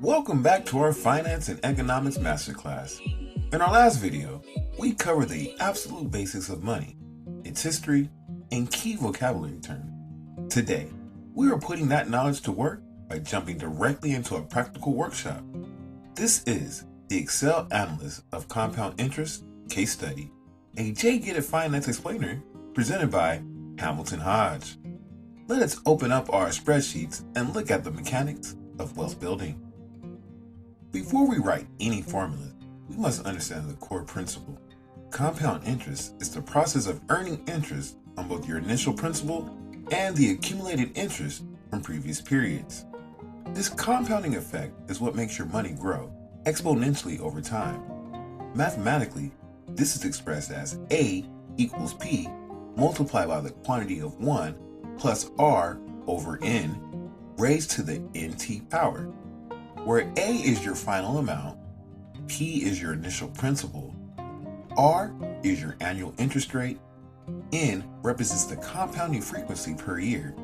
Welcome back to our Finance and Economics Masterclass. In our last video, we covered the absolute basics of money, its history, and key vocabulary terms. Today, we are putting that knowledge to work by jumping directly into a practical workshop. This is the Excel Analyst of Compound Interest case study, a J-Get-It Finance Explainer presented by Hamilton Hodge. Let us open up our spreadsheets and look at the mechanics of wealth building. Before we write any formulas, we must understand the core principle. Compound interest is the process of earning interest on both your initial principal and the accumulated interest from previous periods. This compounding effect is what makes your money grow exponentially over time. Mathematically, this is expressed as A equals P multiplied by the quantity of 1 plus R over N raised to the NT power, where A is your final amount, P is your initial principal, R is your annual interest rate, N represents the compounding frequency per year,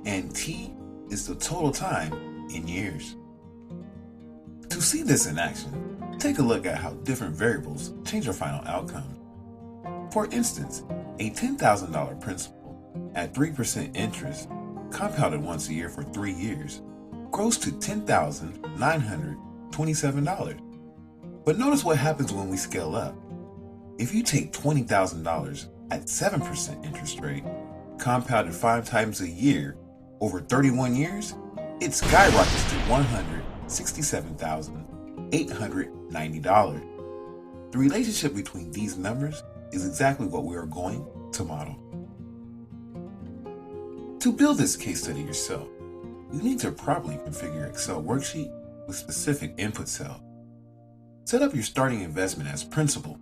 and T is the total time in years. To see this in action, take a look at how different variables change your final outcome. For instance, a $10,000 principal at 3% interest, compounded once a year for 3 years, grows to $10,927. But notice what happens when we scale up. If you take $20,000 at 7% interest rate, compounded 5 times a year over 31 years, it skyrockets to $167,890. The relationship between these numbers is exactly what we are going to model. To build this case study yourself, you need to properly configure your Excel worksheet with specific input cell. Set up your starting investment as principal.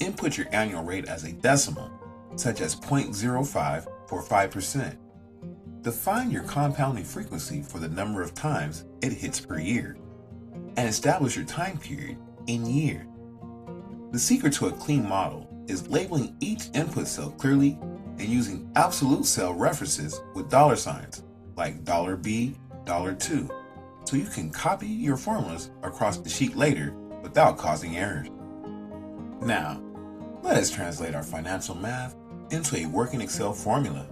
Input your annual rate as a decimal, such as 0.05 for 5%. Define your compounding frequency for the number of times it hits per year, and establish your time period in year. The secret to a clean model is labeling each input cell clearly and using absolute cell references with dollar signs, like $B, $2, so you can copy your formulas across the sheet later without causing errors. Now, let us translate our financial math into a working Excel formula.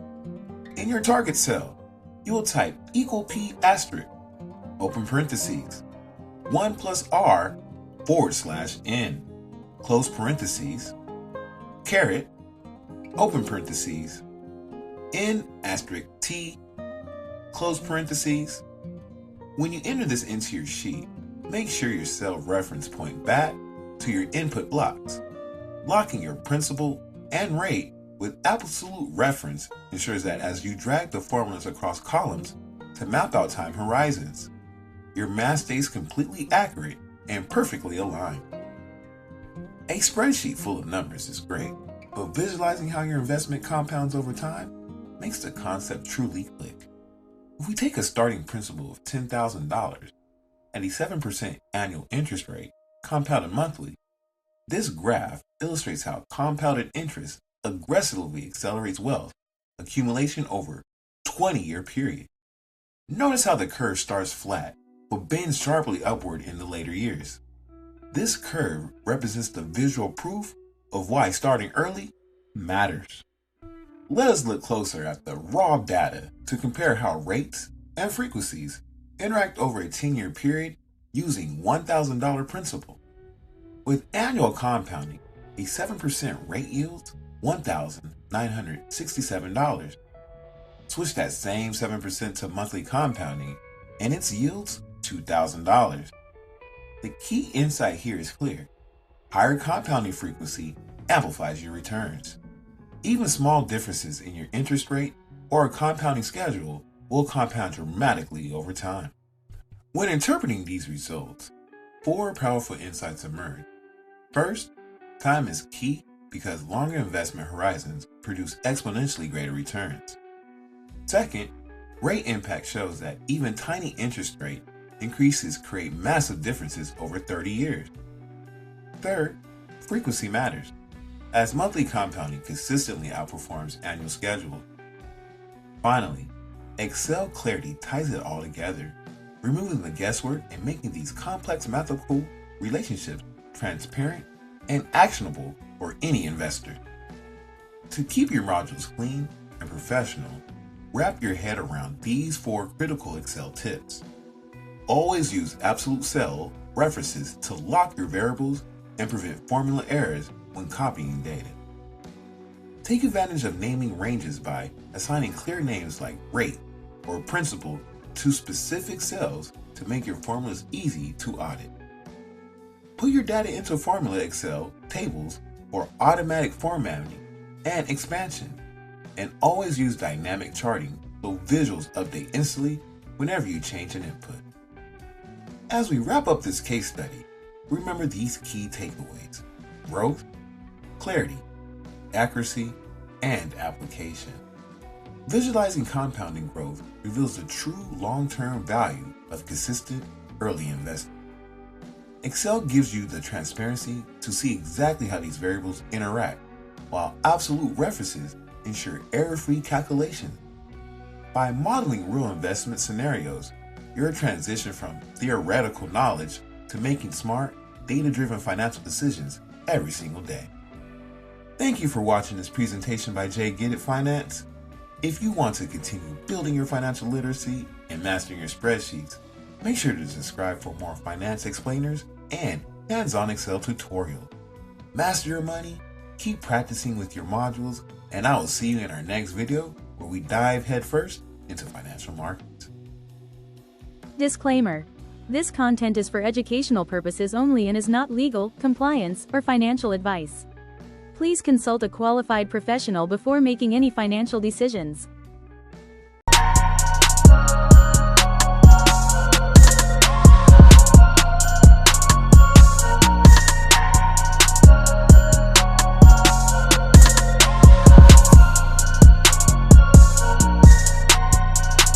In your target cell, you will type equal P asterisk, open parentheses, 1 plus R / N, close parentheses, caret, open parentheses, N asterisk T, close parentheses. When you enter this into your sheet, make sure your cell reference point back to your input blocks. Locking your principal and rate with absolute reference ensures that as you drag the formulas across columns to map out time horizons, your math stays completely accurate and perfectly aligned. A spreadsheet full of numbers is great, but visualizing how your investment compounds over time makes the concept truly click. If we take a starting principal of $10,000 and a 7% annual interest rate compounded monthly, this graph illustrates how compounded interest aggressively accelerates wealth accumulation over a 20-year period. Notice how the curve starts flat but bends sharply upward in the later years. This curve represents the visual proof of why starting early matters. Let us look closer at the raw data to compare how rates and frequencies interact over a 10-year period using $1,000 principal. With annual compounding, a 7% rate yields $1,967. Switch that same 7% to monthly compounding, and its yields $2,000. The key insight here is clear. Higher compounding frequency amplifies your returns. Even small differences in your interest rate or a compounding schedule will compound dramatically over time. When interpreting these results, 4 powerful insights emerge. First, time is key because longer investment horizons produce exponentially greater returns. Second, rate impact shows that even tiny interest rate increases create massive differences over 30 years. Third, frequency matters, as monthly compounding consistently outperforms annual schedule. Finally, Excel clarity ties it all together. removing the guesswork and making these complex mathematical relationships transparent and actionable for any investor. To keep your modules clean and professional, wrap your head around these 4 critical Excel tips. Always use absolute cell references to lock your variables and prevent formula errors when copying data. Take advantage of naming ranges by assigning clear names like rate or principal to specific cells to make your formulas easy to audit. Put your data into formula Excel tables for automatic formatting and expansion, and always use dynamic charting so visuals update instantly whenever you change an input. As we wrap up this case study, remember these key takeaways: growth, clarity, accuracy, and application. Visualizing compounding growth reveals the true long-term value of consistent early investing. Excel gives you the transparency to see exactly how these variables interact, while absolute references ensure error-free calculation. By modeling real investment scenarios, your transition from theoretical knowledge to making smart, data-driven financial decisions every single day. Thank you for watching this presentation by Jay Get It Finance. If you want to continue building your financial literacy and mastering your spreadsheets, make sure to subscribe for more finance explainers and hands-on Excel tutorials. Master your money, keep practicing with your modules, and I will see you in our next video where we dive headfirst into financial markets. Disclaimer: this content is for educational purposes only and is not legal, compliance, or financial advice. Please consult a qualified professional before making any financial decisions.